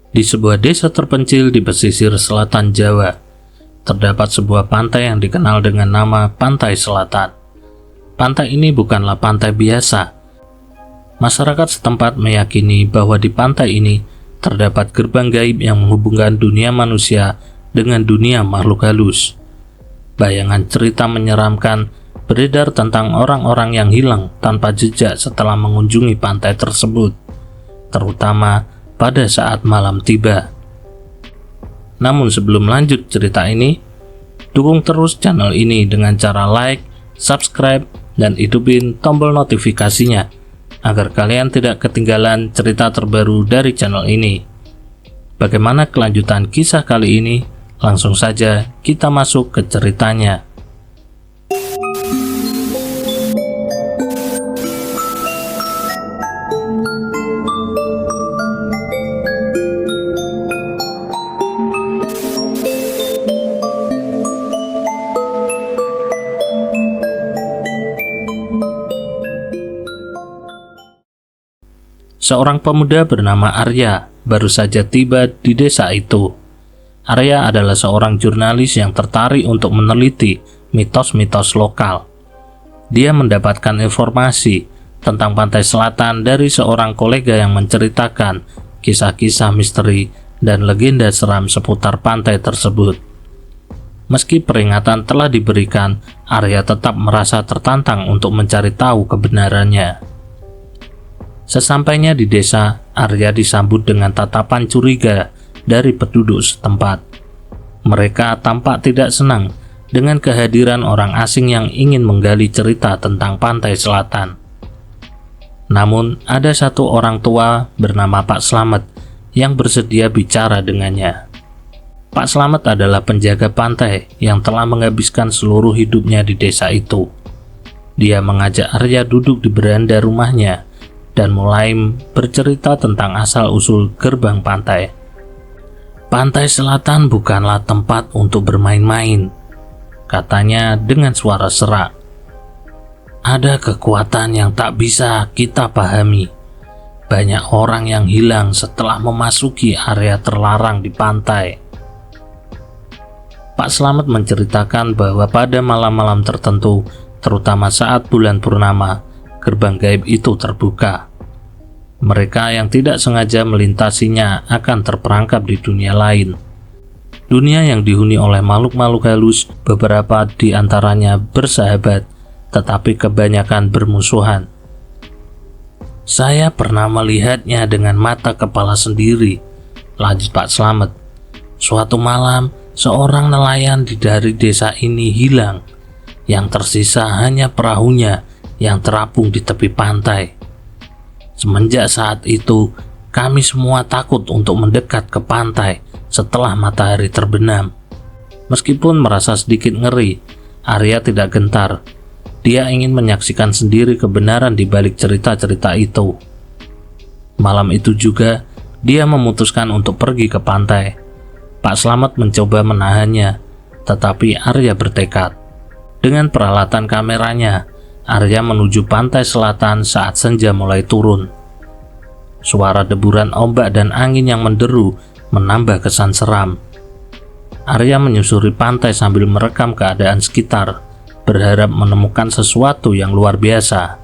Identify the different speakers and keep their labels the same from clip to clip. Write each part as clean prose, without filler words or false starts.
Speaker 1: Di sebuah desa terpencil di pesisir selatan Jawa, terdapat sebuah pantai yang dikenal dengan nama Pantai Selatan. Pantai ini bukanlah pantai biasa. Masyarakat setempat meyakini bahwa di pantai ini terdapat gerbang gaib yang menghubungkan dunia manusia dengan dunia makhluk halus. Bayangan cerita menyeramkan beredar tentang orang-orang yang hilang tanpa jejak setelah mengunjungi pantai tersebut, terutama pada saat malam tiba. Namun sebelum lanjut cerita ini, dukung terus channel ini dengan cara like, subscribe, dan hidupin tombol notifikasinya agar kalian tidak ketinggalan cerita terbaru dari channel ini. Bagaimana kelanjutan kisah kali ini? Langsung saja kita masuk ke ceritanya. Seorang pemuda bernama Arya baru saja tiba di desa itu. Arya adalah seorang jurnalis yang tertarik untuk meneliti mitos-mitos lokal. Dia mendapatkan informasi tentang Pantai Selatan dari seorang kolega yang menceritakan kisah-kisah misteri dan legenda seram seputar pantai tersebut. Meski peringatan telah diberikan, Arya tetap merasa tertantang untuk mencari tahu kebenarannya. Sesampainya di desa, Arya disambut dengan tatapan curiga dari penduduk setempat. Mereka tampak tidak senang dengan kehadiran orang asing yang ingin menggali cerita tentang Pantai Selatan. Namun, ada satu orang tua bernama Pak Slamet yang bersedia bicara dengannya. Pak Slamet adalah penjaga pantai yang telah menghabiskan seluruh hidupnya di desa itu. Dia mengajak Arya duduk di beranda rumahnya dan mulai bercerita tentang asal-usul gerbang pantai. Pantai Selatan bukanlah tempat untuk bermain-main, katanya dengan suara serak. Ada kekuatan yang tak bisa kita pahami. Banyak orang yang hilang setelah memasuki area terlarang di pantai. Pak Slamet menceritakan bahwa pada malam-malam tertentu, terutama saat bulan purnama, gerbang gaib itu terbuka. Mereka yang tidak sengaja melintasinya akan terperangkap di dunia lain. Dunia yang dihuni oleh makhluk-makhluk halus, beberapa di antaranya bersahabat, tetapi kebanyakan bermusuhan. Saya pernah melihatnya dengan mata kepala sendiri, lanjut Pak Slamet. Suatu malam, seorang nelayan dari desa ini hilang. Yang tersisa hanya perahunya yang terapung di tepi pantai. Semenjak saat itu, kami semua takut untuk mendekat ke pantai setelah matahari terbenam. Meskipun merasa sedikit ngeri, Arya tidak gentar. Dia ingin menyaksikan sendiri kebenaran di balik cerita-cerita itu. Malam itu juga, dia memutuskan untuk pergi ke pantai. Pak Slamet mencoba menahannya, tetapi Arya bertekad. Dengan peralatan kameranya, Arya menuju Pantai Selatan saat senja mulai turun. Suara deburan ombak dan angin yang menderu menambah kesan seram. Arya menyusuri pantai sambil merekam keadaan sekitar, berharap menemukan sesuatu yang luar biasa.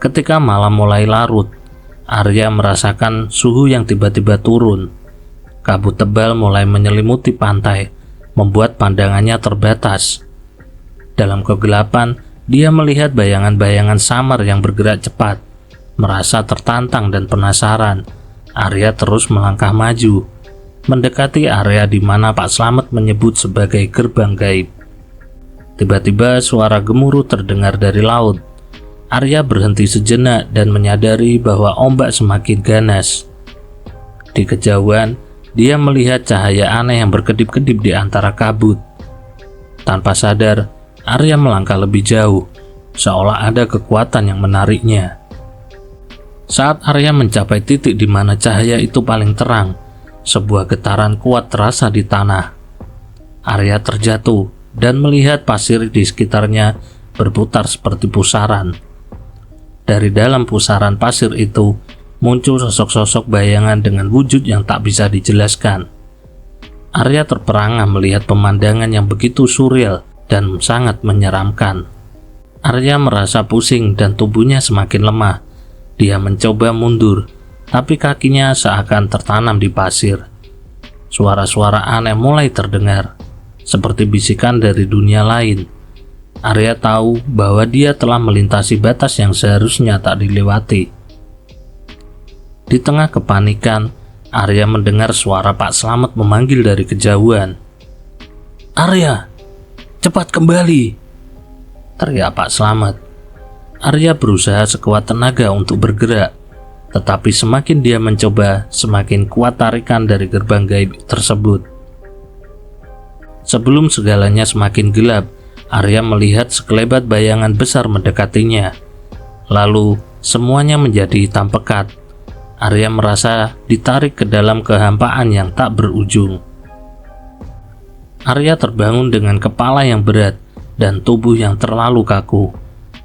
Speaker 1: Ketika malam mulai larut, Arya merasakan suhu yang tiba-tiba turun. Kabut tebal mulai menyelimuti pantai, membuat pandangannya terbatas. Dalam kegelapan, dia melihat bayangan-bayangan samar yang bergerak cepat. Merasa tertantang dan penasaran, Arya terus melangkah maju, mendekati area di mana Pak Slamet menyebut sebagai gerbang gaib. Tiba-tiba suara gemuruh terdengar dari laut. Arya berhenti sejenak dan menyadari bahwa ombak semakin ganas. Di kejauhan, dia melihat cahaya aneh yang berkedip-kedip di antara kabut. Tanpa sadar, Arya melangkah lebih jauh, seolah ada kekuatan yang menariknya. Saat Arya mencapai titik di mana cahaya itu paling terang, sebuah getaran kuat terasa di tanah. Arya terjatuh dan melihat pasir di sekitarnya berputar seperti pusaran. Dari dalam pusaran pasir itu, muncul sosok-sosok bayangan dengan wujud yang tak bisa dijelaskan. Arya terperangah melihat pemandangan yang begitu surreal dan sangat menyeramkan. Arya merasa pusing dan tubuhnya semakin lemah. Dia mencoba mundur, tapi kakinya seakan tertanam di pasir. Suara-suara aneh mulai terdengar, seperti bisikan dari dunia lain. Arya tahu bahwa dia telah melintasi batas yang seharusnya tak dilewati. Di tengah kepanikan, Arya mendengar suara Pak Slamet memanggil dari kejauhan. "Arya, cepat kembali!" teriak Pak Slamet. Arya berusaha sekuat tenaga untuk bergerak, tetapi semakin dia mencoba, semakin kuat tarikan dari gerbang gaib tersebut. Sebelum segalanya semakin gelap, Arya melihat sekelebat bayangan besar mendekatinya. Lalu, semuanya menjadi hitam pekat. Arya merasa ditarik ke dalam kehampaan yang tak berujung. Arya terbangun dengan kepala yang berat dan tubuh yang terlalu kaku.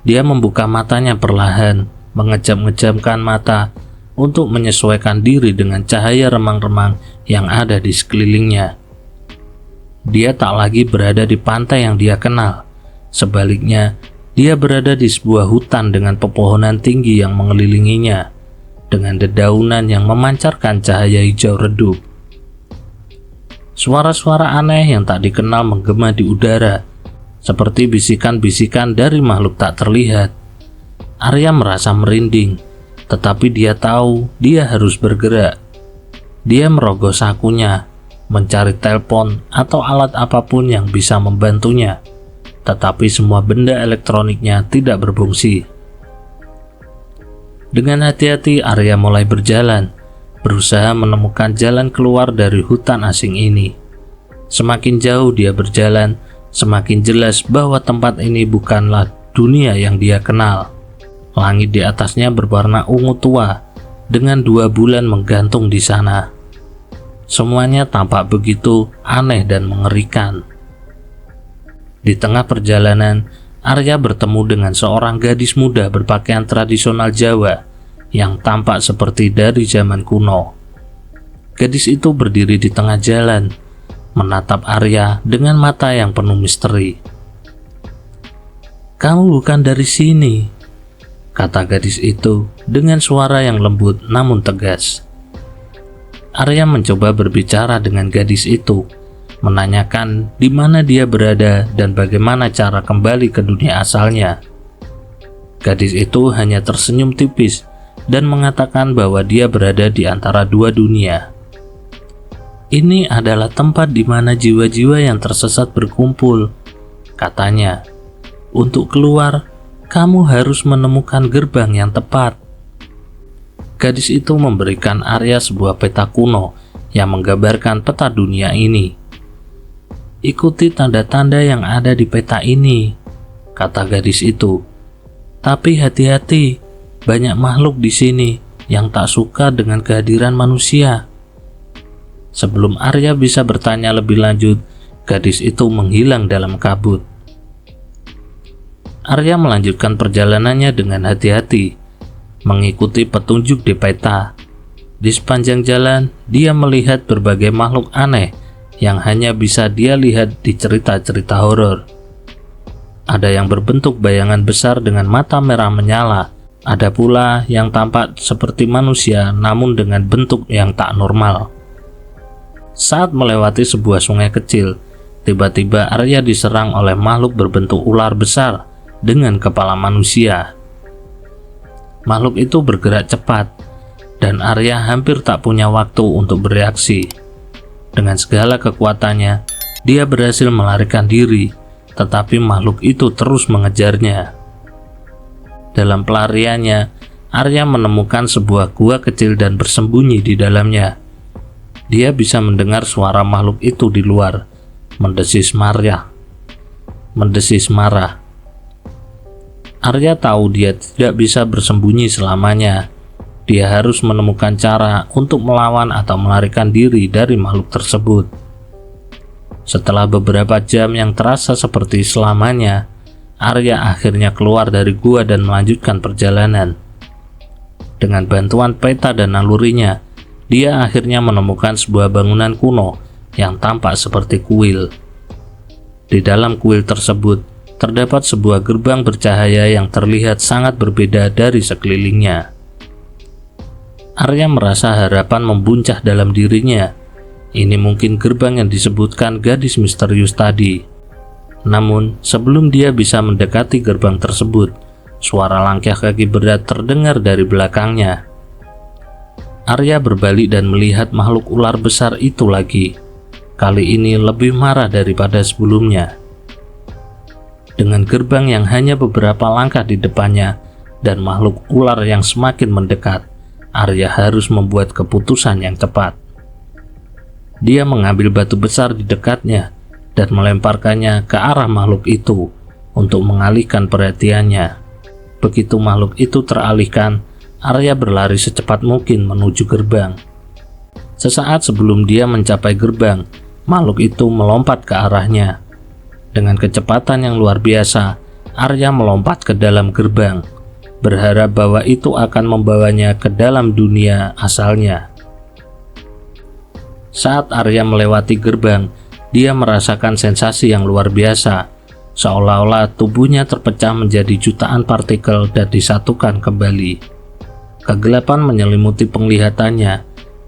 Speaker 1: Dia membuka matanya perlahan, mengejam-ngejamkan mata untuk menyesuaikan diri dengan cahaya remang-remang yang ada di sekelilingnya. Dia tak lagi berada di pantai yang dia kenal. Sebaliknya, dia berada di sebuah hutan dengan pepohonan tinggi yang mengelilinginya, dengan dedaunan yang memancarkan cahaya hijau redup. Suara-suara aneh yang tak dikenal menggema di udara, seperti bisikan-bisikan dari makhluk tak terlihat. Arya merasa merinding, tetapi dia tahu dia harus bergerak. Dia merogoh sakunya, mencari telepon atau alat apapun yang bisa membantunya, tetapi semua benda elektroniknya tidak berfungsi. Dengan hati-hati Arya mulai berjalan, berusaha menemukan jalan keluar dari hutan asing ini. Semakin jauh dia berjalan, semakin jelas bahwa tempat ini bukanlah dunia yang dia kenal. Langit di atasnya berwarna ungu tua, dengan 2 bulan menggantung di sana. Semuanya tampak begitu aneh dan mengerikan. Di tengah perjalanan, Arya bertemu dengan seorang gadis muda berpakaian tradisional Jawa yang tampak seperti dari zaman kuno. Gadis itu berdiri di tengah jalan, menatap Arya dengan mata yang penuh misteri. "Kamu bukan dari sini," kata gadis itu dengan suara yang lembut namun tegas. Arya mencoba berbicara dengan gadis itu, menanyakan di mana dia berada dan bagaimana cara kembali ke dunia asalnya. Gadis itu hanya tersenyum tipis dan mengatakan bahwa dia berada di antara 2 dunia. "Ini adalah tempat di mana jiwa-jiwa yang tersesat berkumpul," katanya. "Untuk keluar, kamu harus menemukan gerbang yang tepat." Gadis itu memberikan Arya sebuah peta kuno yang menggambarkan peta dunia ini. "Ikuti tanda-tanda yang ada di peta ini," kata gadis itu. "Tapi hati-hati, banyak makhluk di sini yang tak suka dengan kehadiran manusia." Sebelum Arya bisa bertanya lebih lanjut, gadis itu menghilang dalam kabut. Arya melanjutkan perjalanannya dengan hati-hati, mengikuti petunjuk di peta. Di sepanjang jalan, dia melihat berbagai makhluk aneh yang hanya bisa dia lihat di cerita-cerita horor. Ada yang berbentuk bayangan besar dengan mata merah menyala. Ada pula yang tampak seperti manusia namun dengan bentuk yang tak normal. Saat melewati sebuah sungai kecil, tiba-tiba Arya diserang oleh makhluk berbentuk ular besar dengan kepala manusia. Makhluk itu bergerak cepat, dan Arya hampir tak punya waktu untuk bereaksi. Dengan segala kekuatannya, dia berhasil melarikan diri, tetapi makhluk itu terus mengejarnya. Dalam pelariannya, Arya menemukan sebuah gua kecil dan bersembunyi di dalamnya. Dia bisa mendengar suara makhluk itu di luar, mendesis marah. Arya tahu dia tidak bisa bersembunyi selamanya. Dia harus menemukan cara untuk melawan atau melarikan diri dari makhluk tersebut. Setelah beberapa jam yang terasa seperti selamanya, Arya akhirnya keluar dari gua dan melanjutkan perjalanan. Dengan bantuan peta dan nalurinya, dia akhirnya menemukan sebuah bangunan kuno yang tampak seperti kuil. Di dalam kuil tersebut, terdapat sebuah gerbang bercahaya yang terlihat sangat berbeda dari sekelilingnya. Arya merasa harapan membuncah dalam dirinya. Ini mungkin gerbang yang disebutkan gadis misterius tadi. Namun, sebelum dia bisa mendekati gerbang tersebut, suara langkah kaki berat terdengar dari belakangnya. Arya berbalik dan melihat makhluk ular besar itu lagi. Kali ini lebih marah daripada sebelumnya. Dengan gerbang yang hanya beberapa langkah di depannya dan makhluk ular yang semakin mendekat, Arya harus membuat keputusan yang cepat. Dia mengambil batu besar di dekatnya dan melemparkannya ke arah makhluk itu untuk mengalihkan perhatiannya. Begitu makhluk itu teralihkan, Arya berlari secepat mungkin menuju gerbang. Sesaat sebelum dia mencapai gerbang, makhluk itu melompat ke arahnya. Dengan kecepatan yang luar biasa, Arya melompat ke dalam gerbang, berharap bahwa itu akan membawanya ke dalam dunia asalnya. Saat Arya melewati gerbang, dia merasakan sensasi yang luar biasa, seolah-olah tubuhnya terpecah menjadi jutaan partikel dan disatukan kembali. Kegelapan menyelimuti penglihatannya,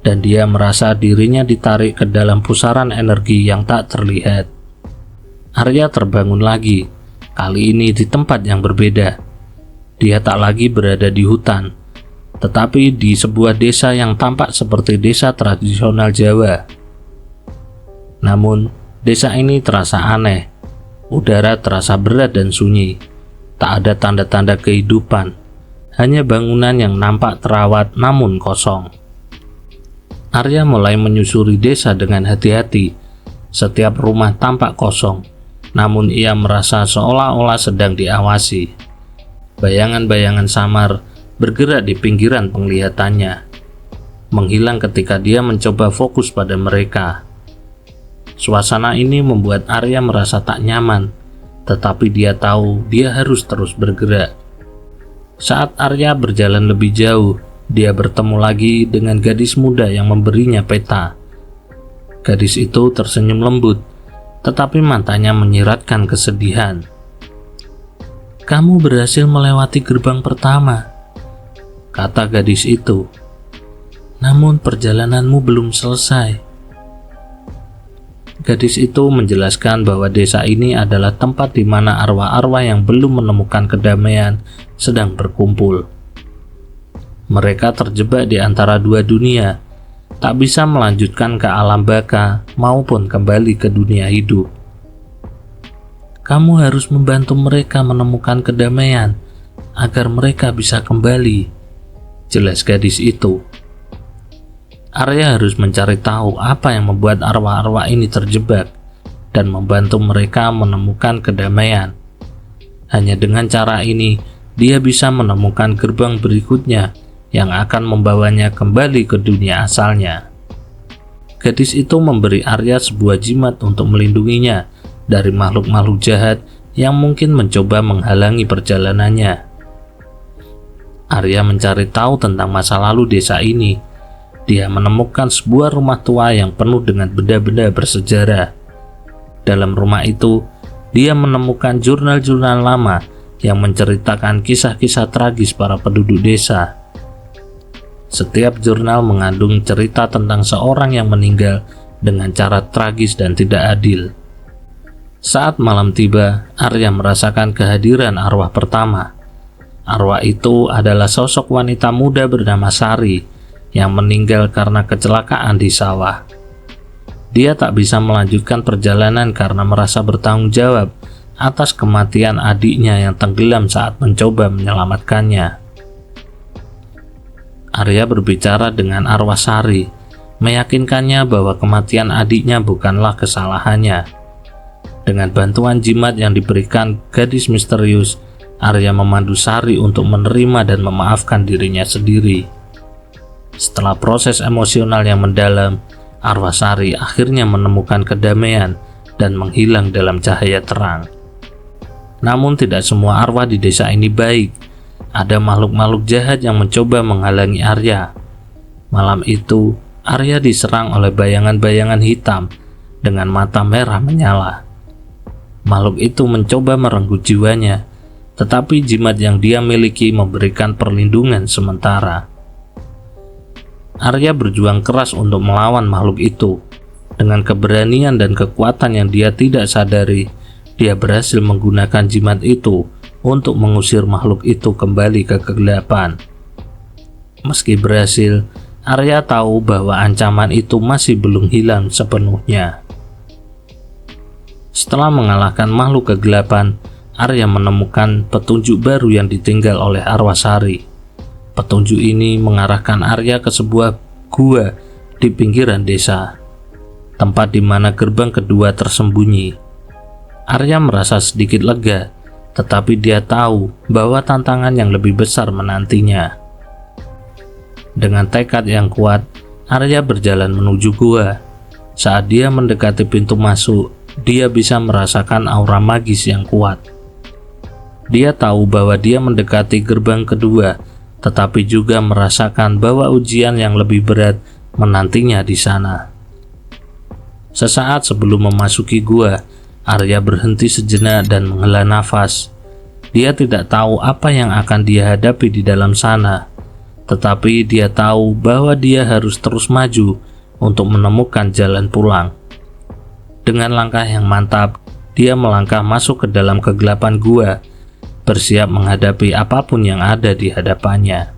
Speaker 1: dan dia merasa dirinya ditarik ke dalam pusaran energi yang tak terlihat. Arya terbangun lagi, kali ini di tempat yang berbeda. Dia tak lagi berada di hutan, tetapi di sebuah desa yang tampak seperti desa tradisional Jawa. Namun, desa ini terasa aneh. Udara terasa berat dan sunyi. Tak ada tanda-tanda kehidupan. Hanya bangunan yang nampak terawat namun kosong. Arya mulai menyusuri desa dengan hati-hati. Setiap rumah tampak kosong, namun ia merasa seolah-olah sedang diawasi. Bayangan-bayangan samar bergerak di pinggiran penglihatannya, menghilang ketika dia mencoba fokus pada mereka. Suasana ini membuat Arya merasa tak nyaman, tetapi dia tahu dia harus terus bergerak. Saat Arya berjalan lebih jauh, dia bertemu lagi dengan gadis muda yang memberinya peta. Gadis itu tersenyum lembut, tetapi matanya menyiratkan kesedihan. "Kamu berhasil melewati gerbang pertama," kata gadis itu. "Namun perjalananmu belum selesai." Gadis itu menjelaskan bahwa desa ini adalah tempat di mana arwah-arwah yang belum menemukan kedamaian sedang berkumpul. Mereka terjebak di antara dua dunia, tak bisa melanjutkan ke alam baka maupun kembali ke dunia hidup. "Kamu harus membantu mereka menemukan kedamaian agar mereka bisa kembali," jelas gadis itu. Arya harus mencari tahu apa yang membuat arwah-arwah ini terjebak dan membantu mereka menemukan kedamaian. Hanya dengan cara ini, dia bisa menemukan gerbang berikutnya yang akan membawanya kembali ke dunia asalnya. Gadis itu memberi Arya sebuah jimat untuk melindunginya dari makhluk-makhluk jahat yang mungkin mencoba menghalangi perjalanannya. Arya mencari tahu tentang masa lalu desa ini. Dia menemukan sebuah rumah tua yang penuh dengan benda-benda bersejarah. Dalam rumah itu, dia menemukan jurnal-jurnal lama yang menceritakan kisah-kisah tragis para penduduk desa. Setiap jurnal mengandung cerita tentang seorang yang meninggal dengan cara tragis dan tidak adil. Saat malam tiba, Arya merasakan kehadiran arwah pertama. Arwah itu adalah sosok wanita muda bernama Sari yang meninggal karena kecelakaan di sawah. Dia tak bisa melanjutkan perjalanan karena merasa bertanggung jawab atas kematian adiknya yang tenggelam saat mencoba menyelamatkannya. Arya berbicara dengan arwah Sari, meyakinkannya bahwa kematian adiknya bukanlah kesalahannya. Dengan bantuan jimat yang diberikan gadis misterius, Arya memandu Sari untuk menerima dan memaafkan dirinya sendiri. Setelah proses emosional yang mendalam, arwah Sari akhirnya menemukan kedamaian dan menghilang dalam cahaya terang. Namun tidak semua arwah di desa ini baik. ada makhluk-makhluk jahat yang mencoba menghalangi Arya. Malam itu, Arya diserang oleh bayangan-bayangan hitam dengan mata merah menyala. Makhluk itu mencoba merenggut jiwanya, tetapi jimat yang dia miliki memberikan perlindungan sementara. Arya berjuang keras untuk melawan makhluk itu. Dengan keberanian dan kekuatan yang dia tidak sadari, dia berhasil menggunakan jimat itu untuk mengusir makhluk itu kembali ke kegelapan. Meski berhasil, Arya tahu bahwa ancaman itu masih belum hilang sepenuhnya. Setelah mengalahkan makhluk kegelapan, Arya menemukan petunjuk baru yang ditinggal oleh Arwasari. Petunjuk ini mengarahkan Arya ke sebuah gua di pinggiran desa, tempat di mana gerbang kedua tersembunyi. Arya merasa sedikit lega, tetapi dia tahu bahwa tantangan yang lebih besar menantinya. Dengan tekad yang kuat, Arya berjalan menuju gua. Saat dia mendekati pintu masuk, dia bisa merasakan aura magis yang kuat. Dia tahu bahwa dia mendekati gerbang kedua, tetapi juga merasakan bahwa ujian yang lebih berat menantinya di sana. Sesaat sebelum memasuki gua, Arya berhenti sejenak dan menghela nafas. Dia tidak tahu apa yang akan dia hadapi di dalam sana, tetapi dia tahu bahwa dia harus terus maju untuk menemukan jalan pulang. Dengan langkah yang mantap, dia melangkah masuk ke dalam kegelapan gua, bersiap menghadapi apapun yang ada di hadapannya.